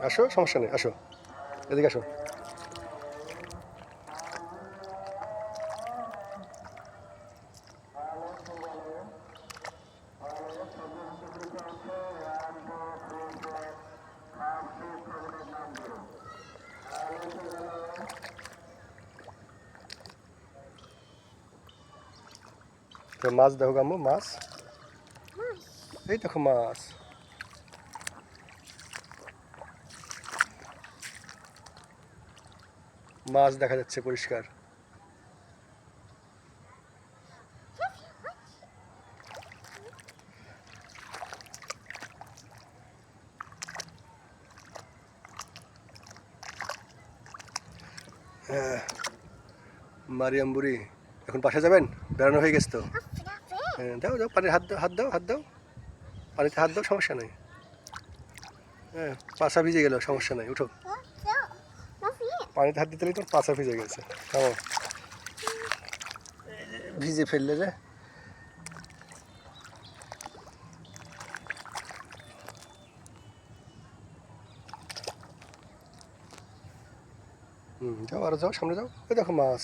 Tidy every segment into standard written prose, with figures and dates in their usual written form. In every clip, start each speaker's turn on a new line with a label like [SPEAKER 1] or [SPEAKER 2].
[SPEAKER 1] আসো, সমস্যা নেই, আসো, এদিকে আসো। তো মাছ দেখো গাম্মু, মাছ, এই দেখো মাছ। মাছ দেখা যাচ্ছে পরিষ্কার। হ্যাঁ, মারিয়াম বুড়ি এখন বাসা যাবেন? বেড়ানো হয়ে গেছে তো। হ্যাঁ, দাও দাও, পানির হাত দাও, হাত দাও, হাত দাও, পানিতে হাত দাও, সমস্যা নেই। হ্যাঁ, পাছা ভিজে গেল, সমস্যা নেই, উঠো। পানিতে হাত দিতে তোর পাছা ভিজে গেছে। থামো, ভিজে ফেললে যে। যাও, আরো যাও, সামনে যাও। ওই দেখো মাছ,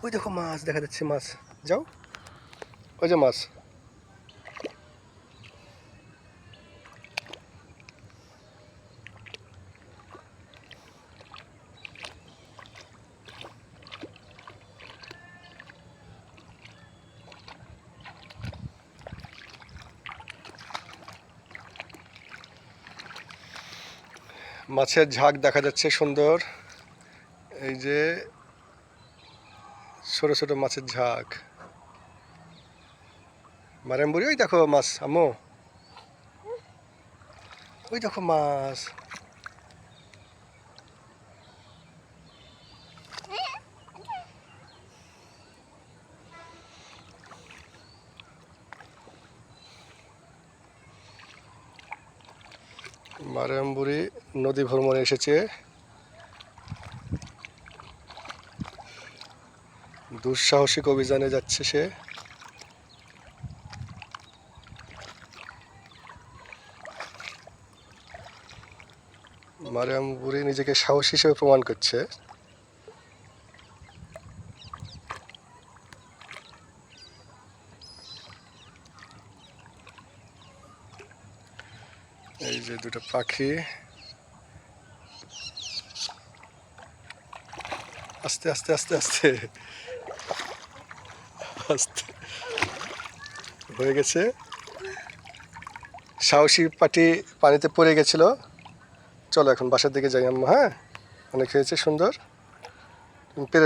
[SPEAKER 1] ওই দেখো মাছ দেখা যাচ্ছে, মাছ। যাও, ওই যে মাছ। মাছের ঝাঁক দেখা যাচ্ছে সুন্দর। এই যে ছোট ছোট মাছের ঝাঁক। মারিয়াম বুড়ি, ওই দেখো মাছ, আম্মু, ওই দেখো মাছ। মারিয়াম বুড়ি নদী ভ্রমণে এসেছে। দুঃসাহসিক অভিযানে যাচ্ছে সে। মারিয়াম বুড়ি নিজেকে সাহস হিসেবে প্রমাণ করছে। এই যে দুটো পাখি, আস্তে আস্তে আস্তে আস্তে আস্তে হয়ে গেছে। সাহসী পাটি পানিতে পড়ে গেছিল। চলো এখন বাসার দিকে যাই আম্মা। হ্যাঁ, অনেক হয়েছে, সুন্দর।